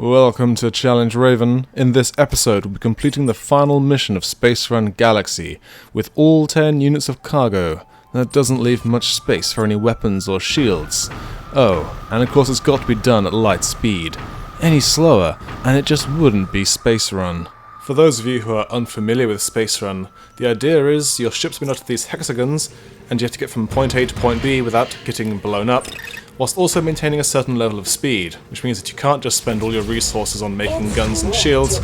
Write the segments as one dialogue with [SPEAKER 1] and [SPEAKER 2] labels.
[SPEAKER 1] Welcome to Challenge Raven. In this episode, we'll be completing the final mission of Space Run Galaxy, with all 10 units of cargo. That doesn't leave much space for any weapons or shields. Oh, and of course it's got to be done at light speed. Any slower, and it just wouldn't be Space Run. For those of you who are unfamiliar with Space Run, the idea is your ship's been out of these hexagons, and you have to get from point A to point B without getting blown up, whilst also maintaining a certain level of speed, which means that you can't just spend all your resources on making guns and shields,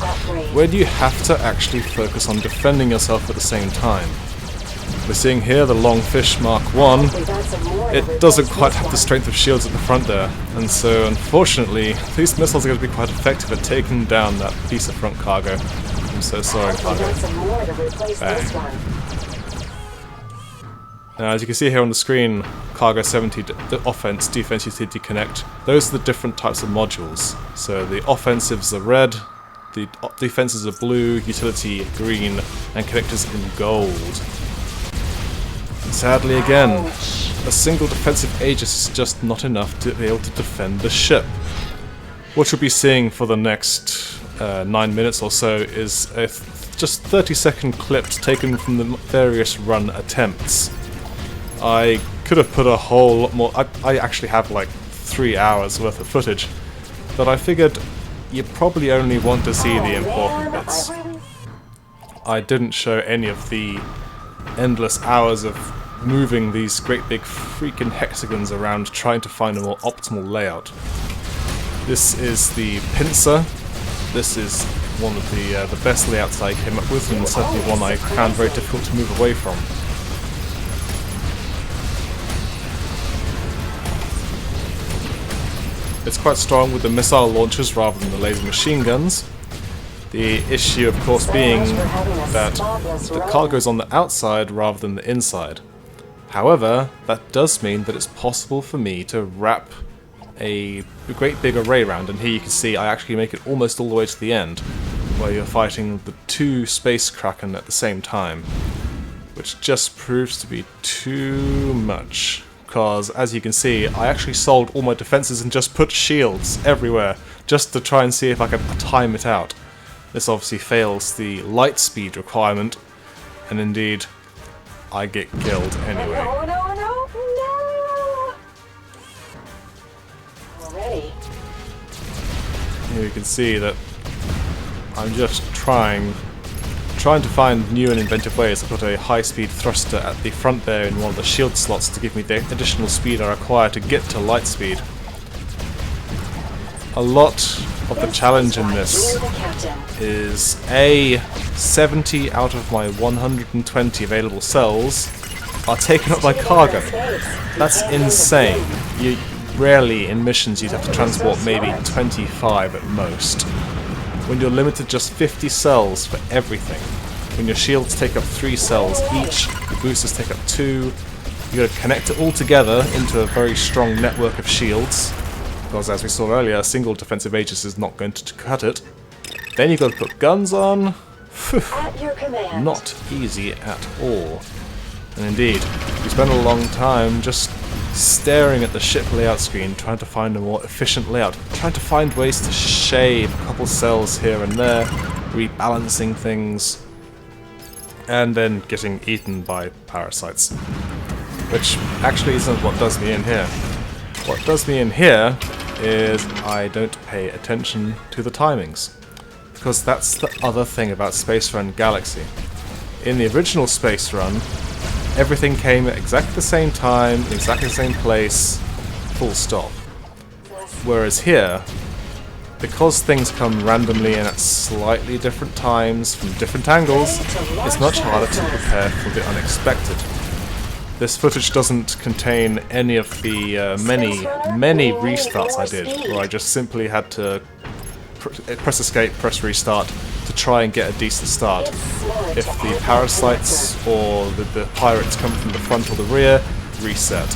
[SPEAKER 1] when you have to actually focus on defending yourself at the same time. We're seeing here the Longfish Mark 1. It doesn't quite have the strength of shields at the front there, and so unfortunately these missiles are going to be quite effective at taking down that piece of front cargo. I'm so sorry, cargo. Bang. Now, as you can see here on the screen, Cargo 70, the offense, defense, utility, connect. Those are the different types of modules. So the offensives are red, the defenses are blue, utility green, and connectors in gold. Sadly again, a single defensive Aegis is just not enough to be able to defend the ship. What you'll be seeing for the next 9 minutes or so is just 30-second clips taken from the various run attempts. I could have put a whole lot more. I actually have like 3 hours worth of footage, but I figured you probably only want to see the important bits. I didn't show any of the endless hours of moving these great big freaking hexagons around trying to find a more optimal layout. This is the pincer. This is one of the best layouts I came up with, and certainly one I found very difficult to move away from. It's quite strong with the missile launchers rather than the laser machine guns. The issue, of course, being that the cargo's on the outside rather than the inside. However, that does mean that it's possible for me to wrap a great big array round, and here you can see I actually make it almost all the way to the end, where you're fighting the 2 Space Kraken at the same time, which just proves to be too much. Because, as you can see, I actually sold all my defenses and just put shields everywhere, just to try and see if I could time it out. This obviously fails the Lightspeed requirement, and indeed, I get killed anyway.
[SPEAKER 2] No! Already.
[SPEAKER 1] Here you can see that I'm just trying to find new and inventive ways. I've got a high-speed thruster at the front there in one of the shield slots to give me the additional speed I require to get to light speed. A lot of the challenge in this is 70 out of my 120 available cells are taken up by cargo. That's insane. You rarely in missions you'd have to transport maybe 25 at most. When you're limited just 50 cells for everything, when your shields take up 3 cells each, your boosters take up 2, you gotta connect it all together into a very strong network of shields, because as we saw earlier, a single defensive Aegis is not going to cut it. Then you've got to put guns on. Not easy at all. And indeed, we spend a long time just staring at the ship layout screen, trying to find a more efficient layout, trying to find ways to shave a couple cells here and there, rebalancing things, and then getting eaten by parasites. Which actually isn't what does me in here. What does me in here is I don't pay attention to the timings. Because that's the other thing about Space Run Galaxy. In the original Space Run, everything came at exactly the same time, in exactly the same place, full stop. Whereas here, because things come randomly and at slightly different times, from different angles, it's much harder to prepare for the unexpected. This footage doesn't contain any of the many restarts I did, where I just simply had to press escape, press restart, to try and get a decent start. If the parasites or the pirates come from the front or the rear, reset.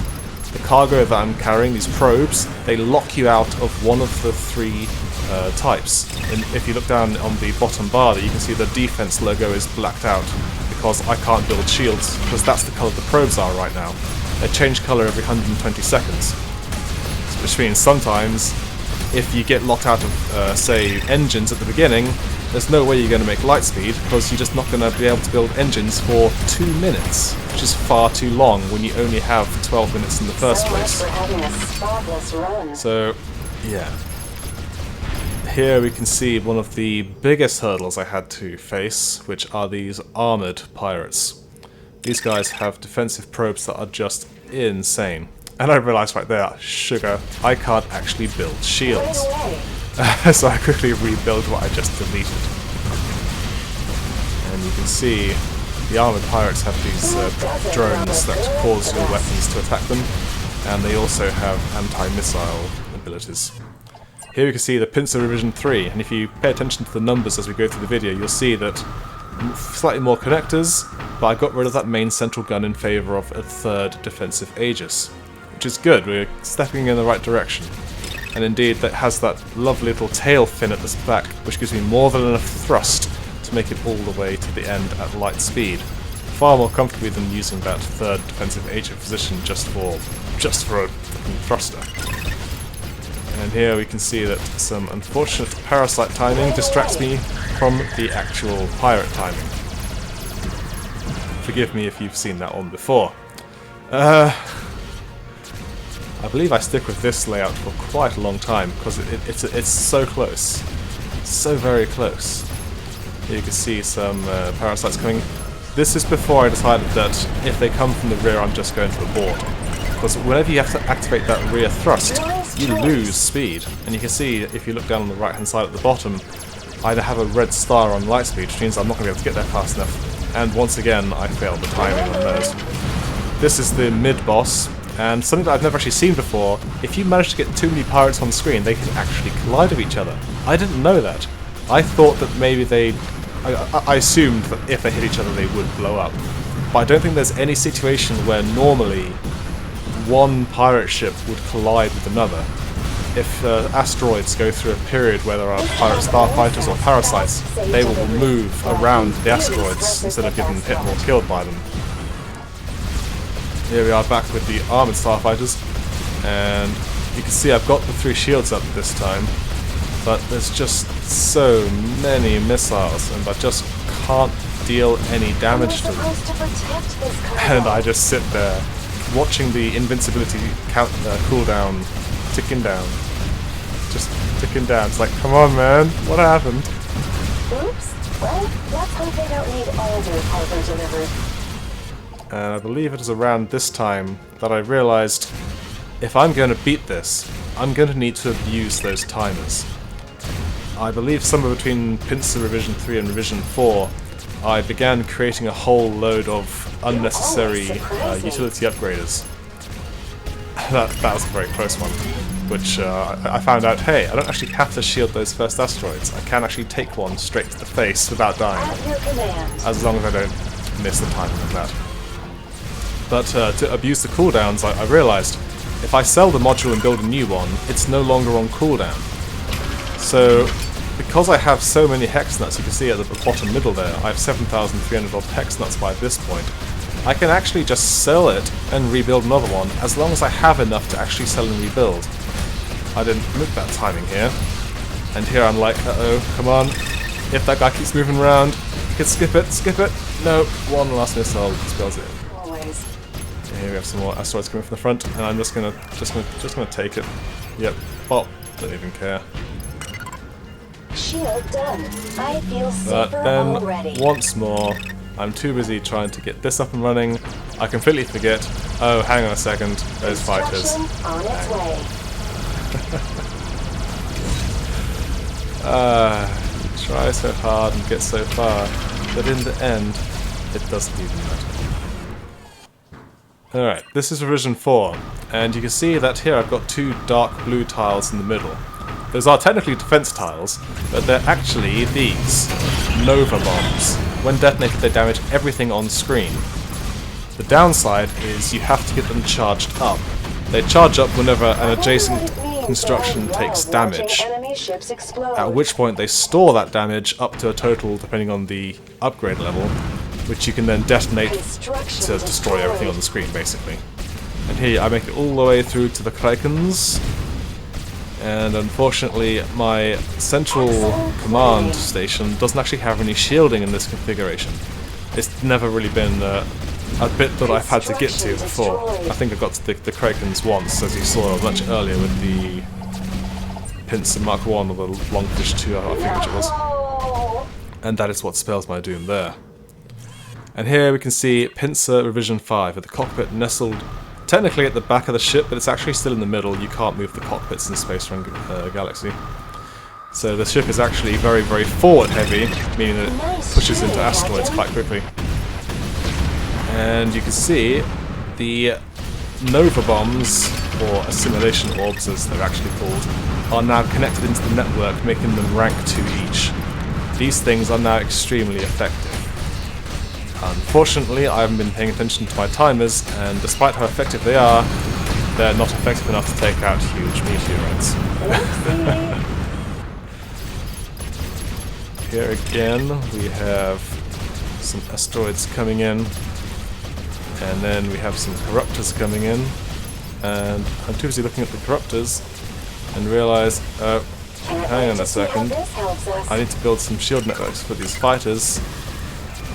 [SPEAKER 1] The cargo that I'm carrying, these probes, they lock you out of one of the 3 types. And if you look down on the bottom bar there, you can see the defense logo is blacked out, because I can't build shields, because that's the colour the probes are right now. They change colour every 120 seconds. Which means sometimes if you get locked out of, say, engines at the beginning, there's no way you're going to make Lightspeed, because you're just not going to be able to build engines for 2 minutes, which is far too long when you only have 12 minutes in the first place. So, yeah. Here we can see one of the biggest hurdles I had to face, which are these armoured pirates. These guys have defensive probes that are just insane. And I realised right there, sugar, I can't actually build shields. So I quickly rebuild what I just deleted. And you can see the armoured pirates have these drones that cause your weapons to attack them, and they also have anti-missile abilities. Here you can see the Pincer Revision 3, and if you pay attention to the numbers as we go through the video, you'll see that slightly more connectors, but I got rid of that main central gun in favour of a third defensive Aegis, which is good. We're stepping in the right direction. And indeed, that has that lovely little tail fin at the back, which gives me more than enough thrust to make it all the way to the end at light speed. Far more comfortably than using that third defensive Aegis position just for a fucking thruster. And here we can see that some unfortunate parasite timing distracts me from the actual pirate timing. Forgive me if you've seen that one before. I believe I stick with this layout for quite a long time because it's so close, so very close. Here you can see some parasites coming. This is before I decided that if they come from the rear, I'm just going to abort. Because whenever you have to activate that rear thrust, you lose speed. And you can see, if you look down on the right hand side at the bottom, I have a red star on Lightspeed, which means I'm not going to be able to get there fast enough. And once again, I failed the timing on those. This is the mid-boss. And something that I've never actually seen before, if you manage to get too many pirates on screen, they can actually collide with each other. I didn't know that. I thought that maybe I assumed that if they hit each other they would blow up. But I don't think there's any situation where normally one pirate ship would collide with another. If asteroids go through a period where there are pirate starfighters or parasites, they will move around the asteroids instead of getting hit or killed by them. Here we are back with the armoured starfighters, and you can see I've got the 3 shields up this time, but there's just so many missiles, and I just can't deal any damage to them. And I just sit there, watching the invincibility count cooldown ticking down. Just ticking down. It's like, come on man, what happened?
[SPEAKER 2] Oops, well, let's hope they don't need all their cargo delivered.
[SPEAKER 1] And I believe it is around this time that I realised if I'm going to beat this, I'm going to need to abuse those timers. I believe somewhere between Pincer Revision 3 and Revision 4, I began creating a whole load of unnecessary utility upgraders. That was a very close one, which I found out, hey, I don't actually have to shield those first asteroids. I can actually take one straight to the face without dying, as long as I don't miss the timing of that. But to abuse the cooldowns, I realised if I sell the module and build a new one, it's no longer on cooldown. So, because I have so many hex nuts, you can see at the bottom middle there, I have 7,300 odd hex nuts by this point. I can actually just sell it and rebuild another one, as long as I have enough to actually sell and rebuild. I didn't look that timing here. And here I'm like, uh-oh, come on. If that guy keeps moving around, you can skip it. No, one last missile spells it in. Here we have some more asteroids coming from the front, and I'm just gonna take it. Yep. Oh, don't even care.
[SPEAKER 2] Shield done. I feel
[SPEAKER 1] But
[SPEAKER 2] safer
[SPEAKER 1] then,
[SPEAKER 2] already.
[SPEAKER 1] once more, I'm too busy trying to get this up and running. I completely forget. Oh, hang on a second. Those fighters.
[SPEAKER 2] On its way.
[SPEAKER 1] Try so hard and get so far, but in the end, it doesn't even matter. Alright, this is Revision 4, and you can see that here I've got 2 dark blue tiles in the middle. Those are technically defense tiles, but they're actually these, Nova bombs. When detonated, they damage everything on screen. The downside is you have to get them charged up. They charge up whenever an adjacent construction takes damage, at which point they store that damage up to a total depending on the upgrade level, which you can then detonate to destroy everything on the screen, basically. And here I make it all the way through to the Krakens, And unfortunately, my central command station doesn't actually have any shielding in this configuration. It's never really been a bit that I've had to get to before. I think I got to the Krakens once, as you saw much earlier with the Pincer Mark 1 or the Longfish 2, I think which it was. And that is what spells my doom there. And here we can see Pincer Revision 5 with the cockpit nestled technically at the back of the ship, but it's actually still in the middle. You can't move the cockpits in Space Run Galaxy. So the ship is actually very, very forward heavy, meaning that it pushes into asteroids quite quickly. And you can see the Nova Bombs, or Assimilation Orbs as they're actually called, are now connected into the network, making them rank 2 each. These things are now extremely effective. Unfortunately, I haven't been paying attention to my timers, and despite how effective they are, they're not effective enough to take out huge meteorites. Here again, we have some asteroids coming in, and then we have some corruptors coming in, and I'm too busy looking at the corruptors and realise, hang on a second, I need to build some shield networks for these fighters.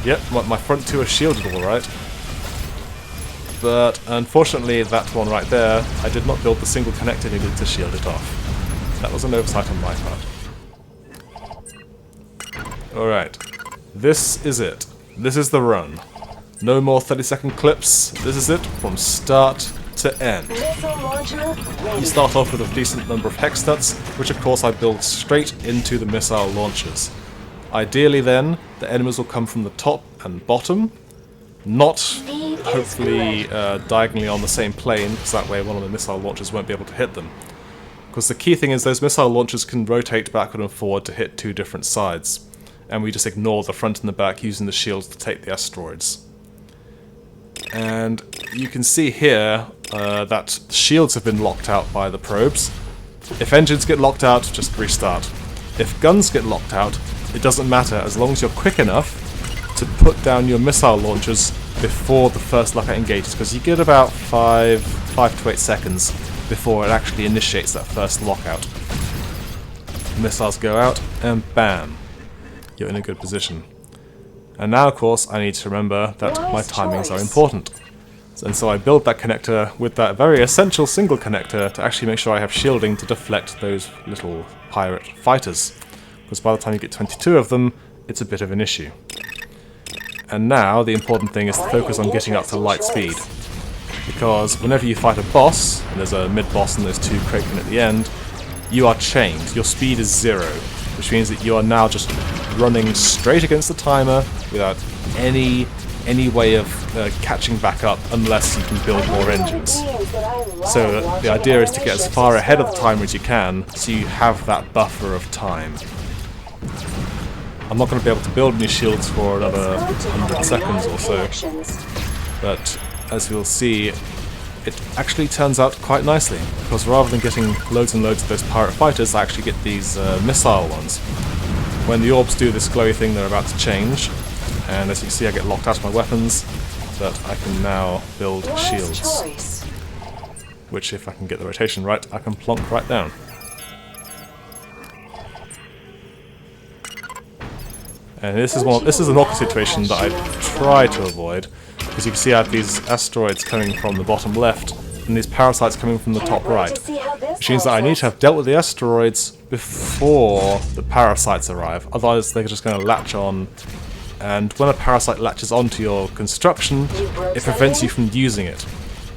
[SPEAKER 1] Yep, my front 2 are shielded alright. But unfortunately that one right there, I did not build the single connector needed to shield it off. That was an oversight on my part. Alright, this is it. This is the run. No more 30-second clips. This is it from start to end. You start off with a decent number of hex nuts, which of course I build straight into the missile launchers. Ideally then, the enemies will come from the top and bottom, not hopefully diagonally on the same plane, because that way one of the missile launchers won't be able to hit them. Because the key thing is those missile launchers can rotate backward and forward to hit 2 different sides, and we just ignore the front and the back using the shields to take the asteroids. And you can see here that shields have been locked out by the probes. If engines get locked out, just restart. If guns get locked out, it doesn't matter as long as you're quick enough to put down your missile launchers before the first lockout engages, because you get about 5 to 8 seconds before it actually initiates that first lockout. Missiles go out, and bam, you're in a good position. And now, of course, I need to remember that my timings are important. And so I build that connector with that very essential single connector to actually make sure I have shielding to deflect those little pirate fighters. Because by the time you get 22 of them, it's a bit of an issue. And now, the important thing is to focus on getting up to light speed. Because whenever you fight a boss, and there's a mid-boss and there's 2 Kraken at the end, you are chained. Your speed is 0, which means that you are now just running straight against the timer without any way of catching back up unless you can build more engines. So the idea is to get as far ahead of the timer as you can, so you have that buffer of time. I'm not going to be able to build any shields for another 100 seconds or so, but as you'll see, it actually turns out quite nicely, because rather than getting loads and loads of those pirate fighters, I actually get these missile ones. When the orbs do this glowy thing, they're about to change, and as you can see I get locked out of my weapons, but I can now build shields, which if I can get the rotation right, I can plonk right down. And this is an awkward situation that I try to avoid, because you can see I have these asteroids coming from the bottom left, and these parasites coming from the top right, which means that I need to have dealt with the asteroids before the parasites arrive, otherwise they're just going to latch on, and when a parasite latches onto your construction, it prevents you from using it.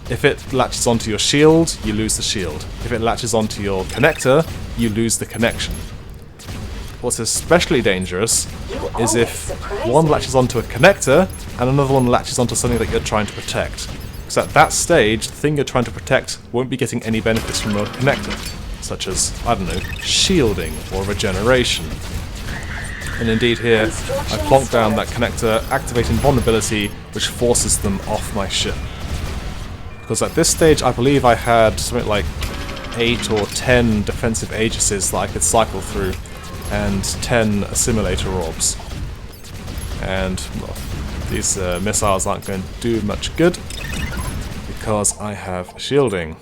[SPEAKER 1] If it latches onto your shield, you lose the shield. If it latches onto your connector, you lose the connection. What's especially dangerous is if one latches onto a connector and another one latches onto something that you're trying to protect. Because at that stage, the thing you're trying to protect won't be getting any benefits from a connector, such as, I don't know, shielding or regeneration. And indeed here, I plonk down that connector, activating vulnerability, which forces them off my ship. Because at this stage, I believe I had something like 8 or 10 defensive aegises that I could cycle through, and 10 assimilator orbs. And well, these missiles aren't going to do much good because I have shielding.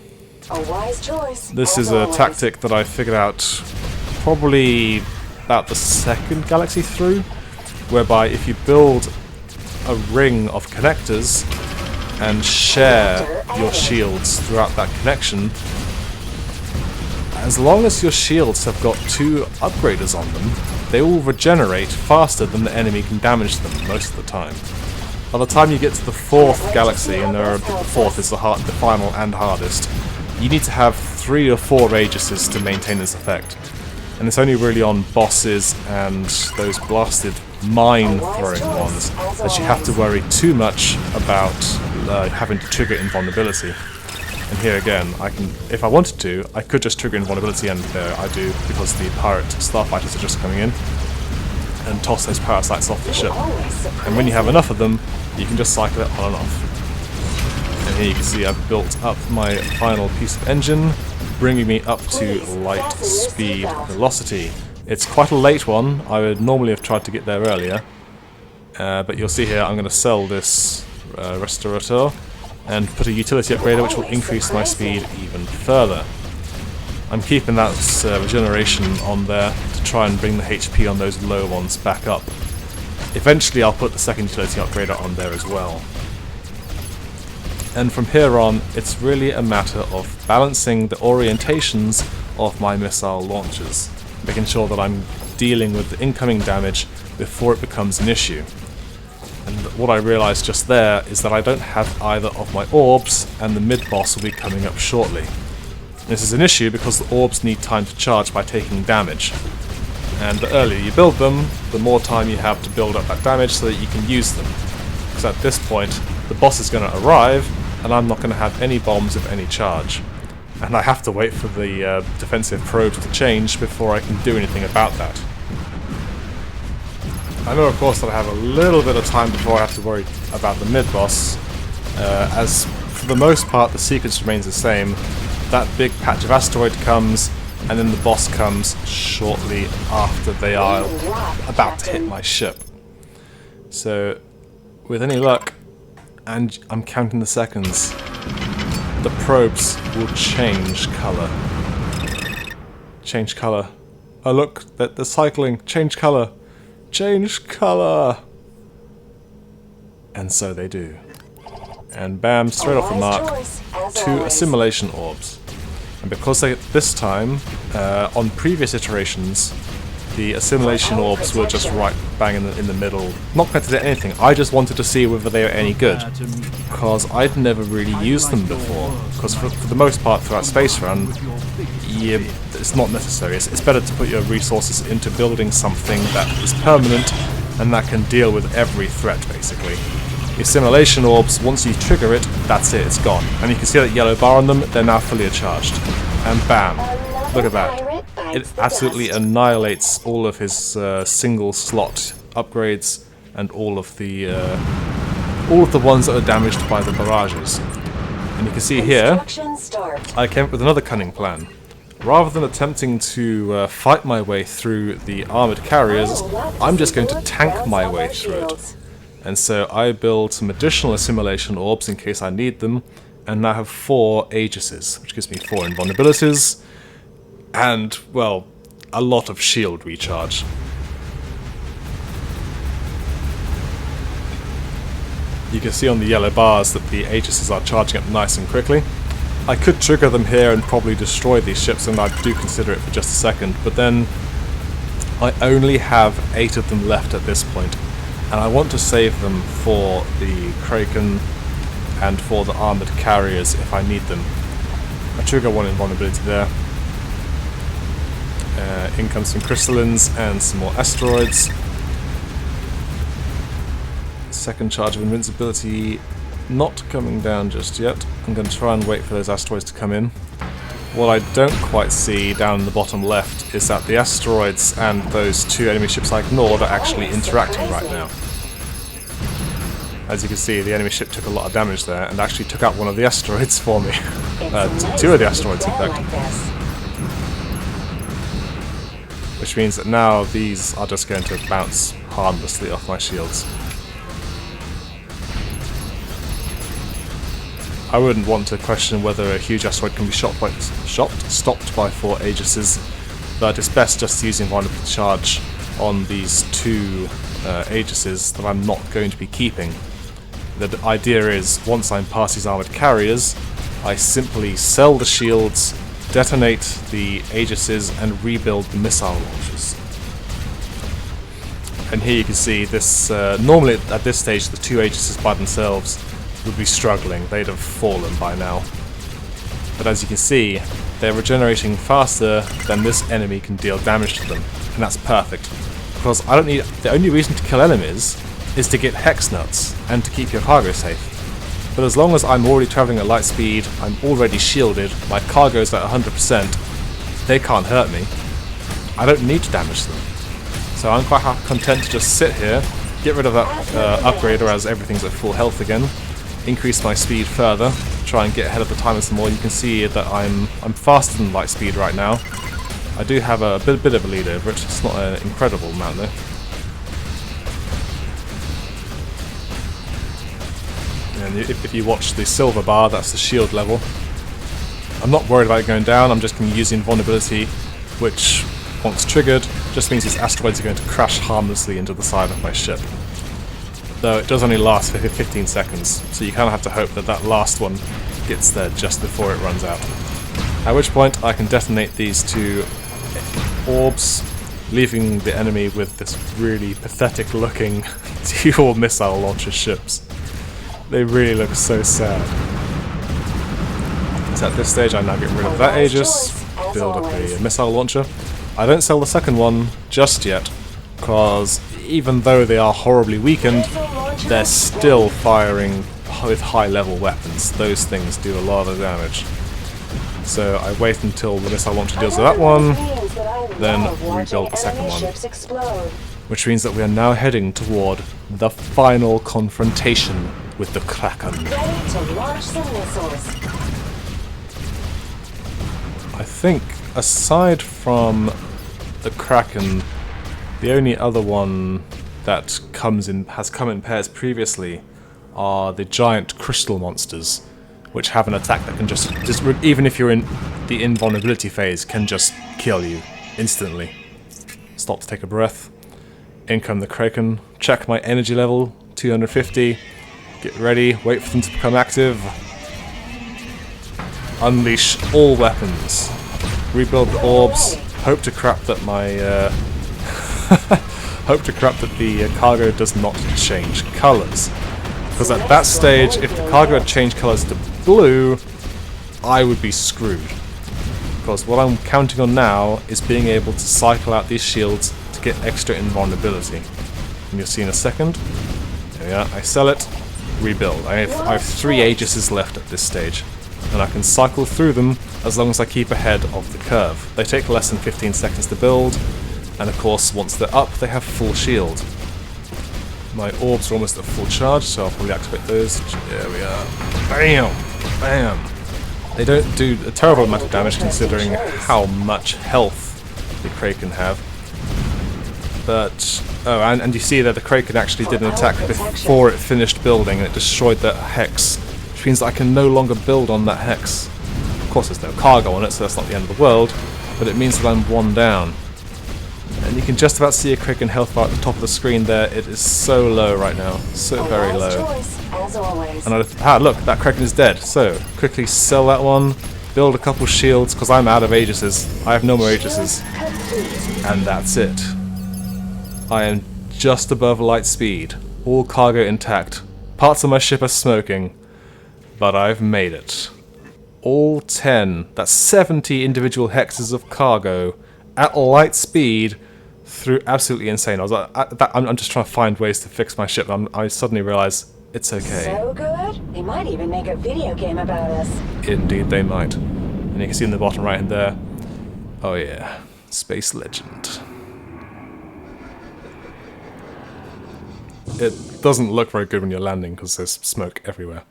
[SPEAKER 2] A wise choice.
[SPEAKER 1] This
[SPEAKER 2] as
[SPEAKER 1] is a
[SPEAKER 2] always.
[SPEAKER 1] tactic that I figured out probably about the second galaxy through, whereby if you build a ring of connectors and share your shields throughout that connection, as long as your shields have got 2 upgraders on them, they will regenerate faster than the enemy can damage them most of the time. By the time you get to the 4th galaxy, and the 4th is the final and hardest, you need to have 3 or 4 Aegises to maintain this effect. And it's only really on bosses and those blasted mine-throwing ones that you have to worry too much about having to trigger invulnerability. And here again, if I wanted to, I could just trigger invulnerability, and there I do, because the pirate starfighters are just coming in, and toss those parasites off the ship. And when you have enough of them, you can just cycle it on and off. And here you can see I've built up my final piece of engine, bringing me up to light speed velocity. It's quite a late one. I would normally have tried to get there earlier, but you'll see here I'm going to sell this restaurateur and put a utility upgrader which will increase my speed even further. I'm keeping that regeneration on there to try and bring the HP on those low ones back up. Eventually I'll put the second utility upgrader on there as well. And from here on, it's really a matter of balancing the orientations of my missile launchers, making sure that I'm dealing with the incoming damage before it becomes an issue. And what I realised just there is that I don't have either of my orbs, and the mid-boss will be coming up shortly. This is an issue because the orbs need time to charge by taking damage. And the earlier you build them, the more time you have to build up that damage so that you can use them. Because at this point, the boss is going to arrive, and I'm not going to have any bombs of any charge. And I have to wait for the defensive probes to change before I can do anything about that. I know, of course, that I have a little bit of time before I have to worry about the mid-boss, as for the most part the sequence remains the same. That big patch of asteroid comes, and then the boss comes shortly after they are about to hit my ship. So, with any luck, and I'm counting the seconds, the probes will change colour. Change colour. Oh look, they're cycling. Change colour. Change colour! And so they do. And bam, straight off the mark, 2 assimilation orbs. And because this time, on previous iterations, the assimilation orbs were just right bang in the middle. Not connected to anything, I just wanted to see whether they were any good. Because I'd never really used them before. Because for the most part throughout Space Run, it's not necessary. It's better to put your resources into building something that is permanent and that can deal with every threat, basically. The assimilation orbs, once you trigger it, that's it, it's gone. And you can see that yellow bar on them, they're now fully charged. And bam! Look at that. It absolutely annihilates all of his single slot upgrades and all of the ones that are damaged by the barrages. And you can see here, I came up with another cunning plan. Rather than attempting to fight my way through the armoured carriers, I'm just going to tank my way through it. And so I build some additional assimilation orbs in case I need them, and now have 4 Aegises, which gives me 4 invulnerabilities, and, well, a lot of shield recharge. You can see on the yellow bars that the Aegises are charging up nice and quickly. I could trigger them here and probably destroy these ships, and I do consider it for just a second, but then I only have 8 of them left at this point, and I want to save them for the Kraken and for the armoured carriers if I need them. I trigger 1 invulnerability there. In comes some crystallines and some more asteroids. Second charge of invincibility not coming down just yet. I'm going to try and wait for those asteroids to come in. What I don't quite see down in the bottom left is that the asteroids and those 2 enemy ships I ignored are actually interacting right now. As you can see, the enemy ship took a lot of damage there and actually took out one of the asteroids for me. 2 of the asteroids, in fact. Which means that now these are just going to bounce harmlessly off my shields. I wouldn't want to question whether a huge asteroid can be stopped by 4 Aegises, but it's best just using vulnerability charge on these 2 Aegises that I'm not going to be keeping. The idea is, once I'm past these armoured carriers, I simply sell the shields, detonate the Aegises, and rebuild the missile launchers. And here you can see this, normally at this stage the 2 Aegises by themselves would be struggling, they'd have fallen by now. But as you can see, they're regenerating faster than this enemy can deal damage to them, and that's perfect. Because I don't need, the only reason to kill enemies is to get hex nuts and to keep your cargo safe. But as long as I'm already travelling at light speed, I'm already shielded, my cargo's at 100%, they can't hurt me. I don't need to damage them. So I'm quite content to just sit here, get rid of that upgrader as everything's at full health again, increase my speed further, try and get ahead of the timer some more. You can see that I'm faster than light speed right now. I do have a bit of a lead over it. It's not an incredible amount though. And if you watch the silver bar, that's the shield level. I'm not worried about it going down. I'm just going to use invulnerability, which, once triggered, just means these asteroids are going to crash harmlessly into the side of my ship. Though it does only last for 15 seconds, so you kind of have to hope that that last one gets there just before it runs out. At which point I can detonate these 2 orbs, leaving the enemy with this really pathetic looking dual missile launcher ships. They really look so sad. So at this stage I now get rid of that Aegis, build up a missile launcher. I don't sell the second one just yet, because even though they are horribly weakened, they're still firing with high level weapons. Those things do a lot of damage. So I wait until the missile launcher deals with that one, then rebuild the second one. Which means that we are now heading toward the final confrontation with the Kraken. I think, aside from the Kraken, the only other one that has come in pairs previously are the giant crystal monsters, which have an attack that can just even if you're in the invulnerability phase, can just kill you instantly. Stop to take a breath. In come the Kraken. Check my energy level, 250. Get ready, wait for them to become active. Unleash all weapons. Rebuild the orbs. Hope to crap that my hope to crap that the cargo does not change colours. Because at that stage, if the cargo had changed colours to blue, I would be screwed. Because what I'm counting on now is being able to cycle out these shields to get extra invulnerability. And you'll see in a second. There we are, I sell it, rebuild. I have 3 Aegises left at this stage, and I can cycle through them as long as I keep ahead of the curve. They take less than 15 seconds to build, and of course once they're up they have full shield. My orbs are almost at full charge, so I'll probably activate those. There we are. Bam! Bam! They don't do a terrible amount of damage considering how much health the Kraken have. But, oh, and you see that the Kraken actually did an attack before it finished building, and it destroyed that hex, which means that I can no longer build on that hex. Of course there's no cargo on it, so that's not the end of the world, but it means that I'm 1 down. And you can just about see a Kraken health bar at the top of the screen there. It is so low right now, so very low. And look, that Kraken is dead. So, quickly sell that one, build a couple shields, because I'm out of Aegises. I have no more Aegises. And that's it. I am just above light speed, all cargo intact. Parts of my ship are smoking, but I've made it. All 10, that's 70 individual hexes of cargo at light speed through absolutely insane. I was like, I'm just trying to find ways to fix my ship. I suddenly realize it's okay.
[SPEAKER 2] So good? They might even make a video game about us.
[SPEAKER 1] Indeed they might. And you can see in the bottom right hand there, oh yeah, Space Legend. It doesn't look very good when you're landing because there's smoke everywhere.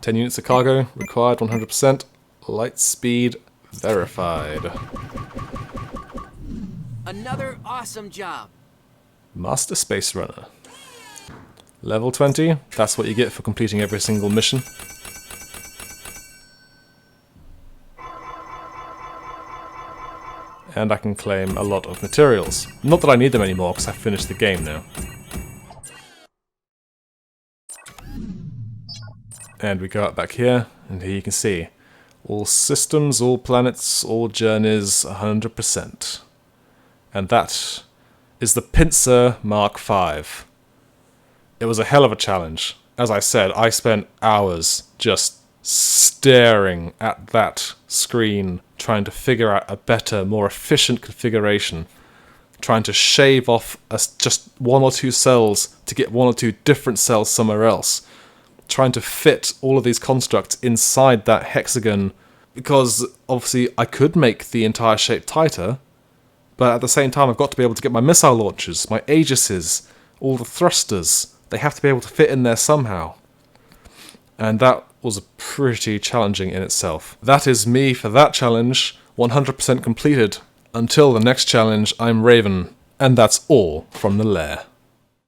[SPEAKER 1] 10 units of cargo, required 100%, light speed verified.
[SPEAKER 3] Another awesome job.
[SPEAKER 1] Master Space Runner. Level 20, that's what you get for completing every single mission. And I can claim a lot of materials. Not that I need them anymore, because I've finished the game now. And we go out back here, and here you can see all systems, all planets, all journeys, 100%. And that is the Pincer Mark V. It was a hell of a challenge. As I said, I spent hours just staring at that screen, trying to figure out a better, more efficient configuration, trying to shave off just one or two cells to get one or two different cells somewhere else, trying to fit all of these constructs inside that hexagon, because obviously I could make the entire shape tighter, but at the same time I've got to be able to get my missile launchers, my Aegises, all the thrusters. They have to be able to fit in there somehow. And that was pretty challenging in itself. That is me for that challenge, 100% completed. Until the next challenge, I'm Raven, and that's all from the lair.